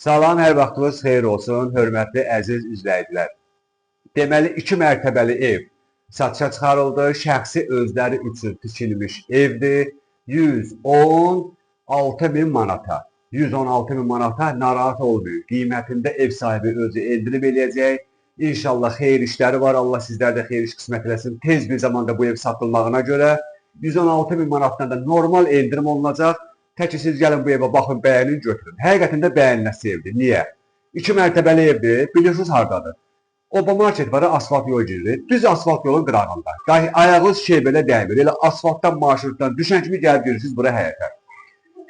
Salam, hər vaxtınız xeyir olsun, hörmətli əziz izləyicilər. Deməli, 2 mərtəbəli ev satışa çıxarıldı. Şəxsi özləri üçün tikilmiş evdir. 116 min manata. 116 min manata narahat olmayın. Qiymətində ev sahibi özü endirib eləyəcək. İnşallah xeyir işləri var. Allah sizlər də xeyir iş qismət eləsin. Tez bir zamanda bu ev satılmağına görə 116 min manatdan da normal endirim olunacaq. Tək ki, siz gəlin bu evə baxın, bəyənin, götürün. Həqiqətən də bəyənilməsi evdir. Niyə? 2 mərtəbəli evdir. Bilirsiniz hardadır? Oba market var, asfalt yol girir. Düz asfalt yolun qırağında. Ayağınız belə dəymir. Elə asfaltdan, marşrutdan düşən kimi gəlib girirsiniz bura həyətə.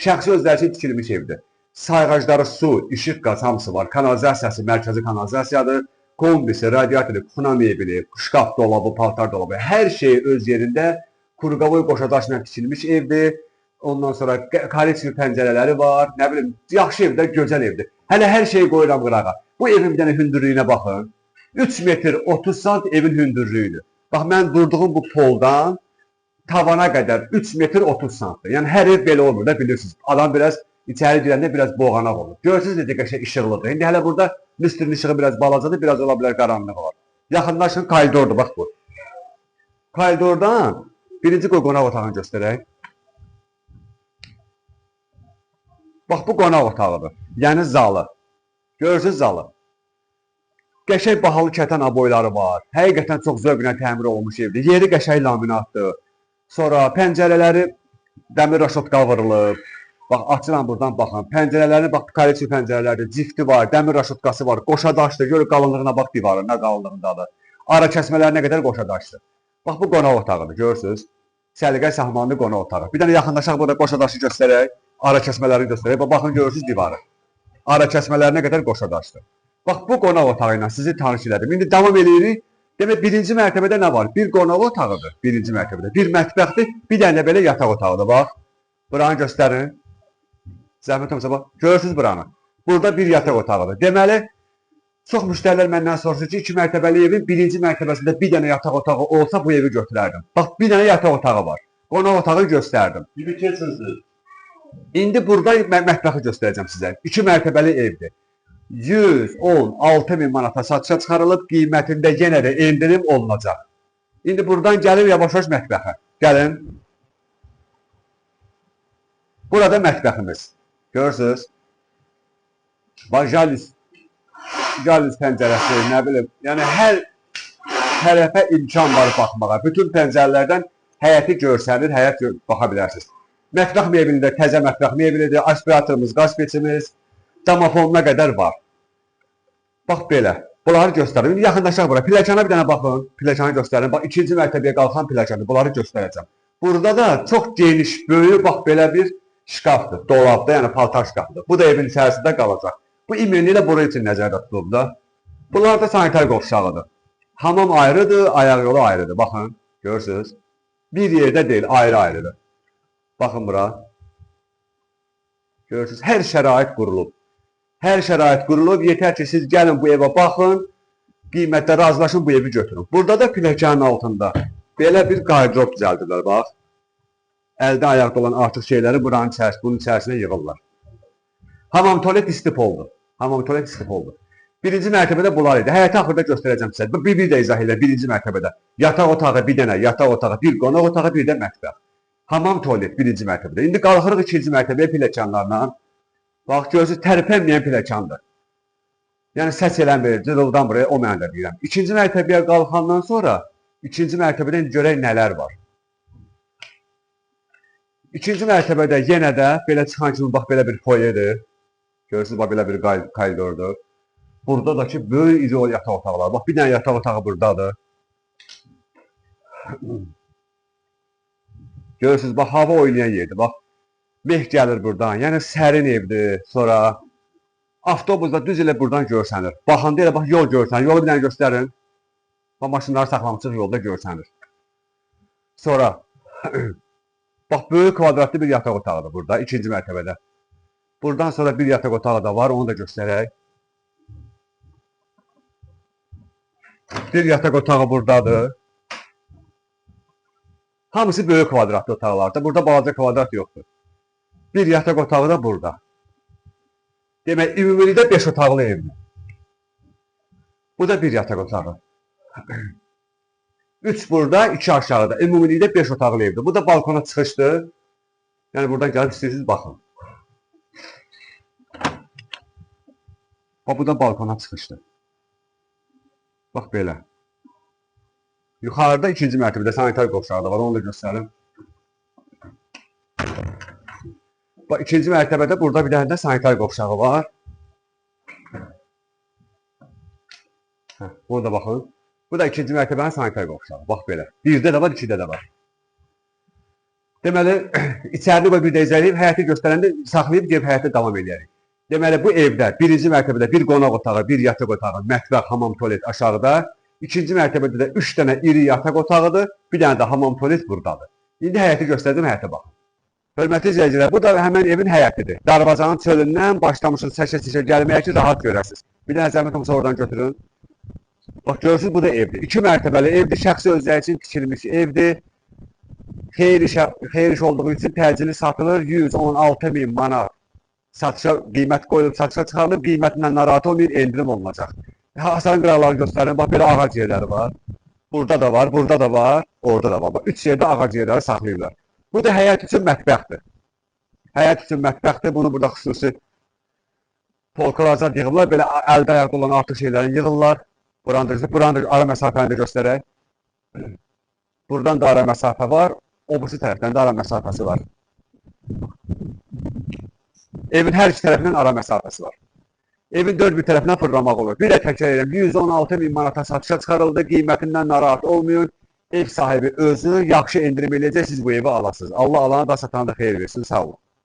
Şəxsi özləri üçün tikilmiş evdir. Sayğacları, su, işıq, qaz hamısı var. Kanalizasiyası, mərkəzi kanalizasiyadır. Kombisi, radiatoru, kuxuna mebeli, şkaf dolabı, paltar dolabı. Hər şey öz yerində Qurqavoy qoşadaşla tikilmiş evdir. Ondan sonra kalitli pəncərələri var. Nə bilim, yaxşı evdir, gözəl evdir. Hələ hər şeyi qoyuram qırağa. Bu evin bir dənə hündürlüyünə baxın. 3 metr 30 sant evin hündürlüyüdür. Bax, mən durduğum bu poldan tavana qədər 3 metr 30 santdır. Yəni, hər ev belə olmur da, bilirsiniz. Adam biraz içəri girəndə biraz boğanaq olur. Görürsünüz necə qəşəng işıqlıdır. İndi hələ burada müstrin işığı biraz balacadır, biraz ola bilər qaranlıq var. Yaxınlaşın, koridordur, bax bu. Koridordan birinci qonaq otağını göstərək. Bax, bu qonaq otağıdır. Yəni, zalı. Görürsünüz zalı. Qəşəng bahalı kətan aboyları var. Həqiqətən çox zövqlə təmir olunmuş evdir. Yeri qəşəng laminatdır. Sonra pəncərələri dəmir raşotka vurulub. Bax, açıram buradan baxın. Pəncərələri, bax, kalitli pəncərələrdir. Cifti var, dəmir raşotkası var. Qoşadaşdır. Görün qalınlığına bax divarın, nə qalınlığındadır. Ara kəsmələrinə qədər qoşadaşdır. Bax, bu qonaq otağıdır. Görürsünüz? Səliqə sahmanlı qonaq otağı. Bir dənə yaxınlaşaq burada qoşadaşı göstərək. Ara kəsmələrini göstərək. Baxın, görürsünüz divarı. Ara kəsmələrinə qədər qoşadaşdır. Bax, bu qonaq otağı ilə sizi tanış elədim. İndi davam edirik. Demək, birinci mərtəbədə nə var? Bir qonaq otağıdır, birinci mərtəbədə. Bir mətbəxdir, bir dənə belə yataq otağıdır, bax. Buranı göstərin. Zəhmət olmasa, bax, görürsünüz buranı. Burada bir yataq otağıdır. Deməli, çox müştərilər məndən soruşur ki, 2 mərtəbəli evin birinci mərtəbəsində bir dənə yataq otağı olsa bu evi götürərdim. Bax, bir dənə yataq otağı var. Qonaq otağı göstərdim. Gibi keçirsiniz. İndi burada mətbəxi göstərəcəm sizə. 2 mərtəbəli evdir. 116 min manata satışa çıxarılıb, qiymətində yenə də endirim olunacaq. İndi buradan gəlir yavaş-yavaş mətbəxə. Gəlin. Burada mətbəximiz. Görürsünüz? Bax, jalüz pəncərəsi, nə bilim. Yəni, hər tərəfə imkan var baxmağa. Bütün pəncərələrdən həyəti görsənir, həyət baxa bilərsiniz. Mətbəx mebelində təzə mətbəx mebelidir, aspiratorumuz, qaz peçimiz, damafonuna qədər var. Bax belə. Bunları göstərim. Yaxınlaşaq bura. Pilləkana bir dənə baxın. Pilləkana göstərin. Bax, 2-ci mərtəbəyə qalxan pilləkana. Bunları göstərəcəm. Burada da çox geniş, böyük, bax, belə bir şkafdır. Dolabda, yəni paltar şkafdır. Bu da evin içərisində qalacaq. Bu imeni ilə bura üçün nəzərdə tutulub da. Bunlar da sanitar qovşağıdır. Hamam ayrıdır, ayaq yolu ayrıdır. Baxın, görürsünüz. Bir yerdə deyil, ayrı-ayrıdır. Baxın bura. Görürsünüz, hər şərait qurulub. Hər şərait qurulub, yetər ki, siz gəlin bu evə baxın, qiymətdə razılaşın, bu evi götürün. Burada da pilləkənin altında belə bir qardırop düzəldirlər, bax. Əldə ayaqda olan artıq şeyləri bunun içərisinə yığırlar. Hamam tualet istipoldur. Hamam tualet istipoldur. Birinci mərtəbədə bunlar idi. Həyəti axırda göstərəcəm sizə. Bir də izah elə, birinci mərtəbədə. Yataq otağı bir dənə, yataq otağı, bir qonaq otağı, bir də mətbəx. Hamam tualet birinci mərtəbədə. İndi qalxırıq ikinci mərtəbəyə pilləkənlərlə. Bax, görürsünüz, tərpənməyən pilləkəndir. Yəni, səs eləmir, cırıldan buraya, o mənada deyirəm. İkinci mərtəbəyə qalxandan sonra, ikinci mərtəbədən görək nələr var. İkinci mərtəbədə yenə də belə çıxan kimi, bax, belə bir foyedir. Görürsünüz, bax, belə bir koridordur. Burada da ki, böyük iri yataq otaqlar. Bax, bir dənə yataq otağı buradadır. Görürsünüz, bax, hava oynayan yerdir, bax. Meh gəlir buradan, yəni sərin evdir. Sonra avtobusda düz elə buradan görsənir. Baxanda elə bax, yol görsənir. Yolu bir dənə göstərin. Bax, maşınları saxlamışıq, yolda görsənir. Sonra, bax, böyük kvadratlı bir yataq otağıdır burada, ikinci mərtəbədə. Buradan sonra bir yataq otağı da var, onu da göstərək. Bir yataq otağı buradadır. Hamısı böyük kvadratlı otaqlardır. Burada balaca kvadrat yoxdur. Bir yataq otağı da burada. Demək, ümumilikdə 5 otaqlı evdir. Bu da bir yataq otağı. 3 burada, 2 aşağıda. Ümumilikdə 5 otaqlı evdir. Bu da balkona çıxışdır. Yəni buradan gəlib istəyirsiniz baxın. Bu da balkona çıxışdır. Bax belə. Yuxarıda ikinci mərtəbədə sanitar qovşağı da var, onu da göstərim. Bax, ikinci mərtəbədə burada bir dənə də sanitar qovşağı var. Burada baxın. Bu da ikinci mərtəbənin sanitar qovşağı. Bax belə. Birdə də var, ikidə də var. Deməli, içərini və bir də izləyib, həyəti göstərəndə saxlayıb gəlib həyətə davam edərik. Deməli, bu evdə birinci mərtəbədə bir qonaq otağı, bir yataq otağı, mətbəx, hamam, tualet aşağıda. İkinci mərtəbədə də 3 dənə iri yataq otağıdır, bir dənə də hamam, tualet buradadır. İndi həyəti göstərdim, həyətə baxın. Hörmətli izləyicilər, bu da həmən evin həyətidir. Darvazanın çölündən başlamışsınız çəkə-çəkə gəlməyə ki, rahat görəsiniz. Bir dənə zəhmət olmasa oradan götürün. Bax, görürsünüz, bu da evdir. 2 mərtəbəli evdir, şəxsi özləri üçün tikilmiş evdir. Xeyir iş olduğu üçün təcili satılır, 116.000 manat. Satışa qiymət qoyulub, satışa çıxarılıb, qiymətindən narahat olmayın, endirim olunacaq. Hasan qıraqları göstərin, bax, belə ağac yerləri var. Burada da var, burada da var, orada da var. Bax, 3 yerdə ağac yerləri saxlayırlar. Bu da həyat üçün mətbəxdir. Həyat üçün mətbəxdir, bunu burada xüsusi polkalarca yığırlar, belə əldə ayaqda olan artıq şeylərini yığırlar. Buranın da ara məsafəni də göstərək. Buradan da ara məsafə var, o birisi tərəfdən də ara məsafəsi var. Evin hər iki tərəfindən ara məsafəsi var. Evin dörd bir tərəfindən fırlamaq olur. Bir də təkrar edirəm, 116.000 manata satışa çıxarıldı, qiymətindən narahat olmayın. Ev sahibi özü yaxşı endirim eləyəcək, siz bu evi alasınız. Allah alana da satana da xeyir versin, sağ olun.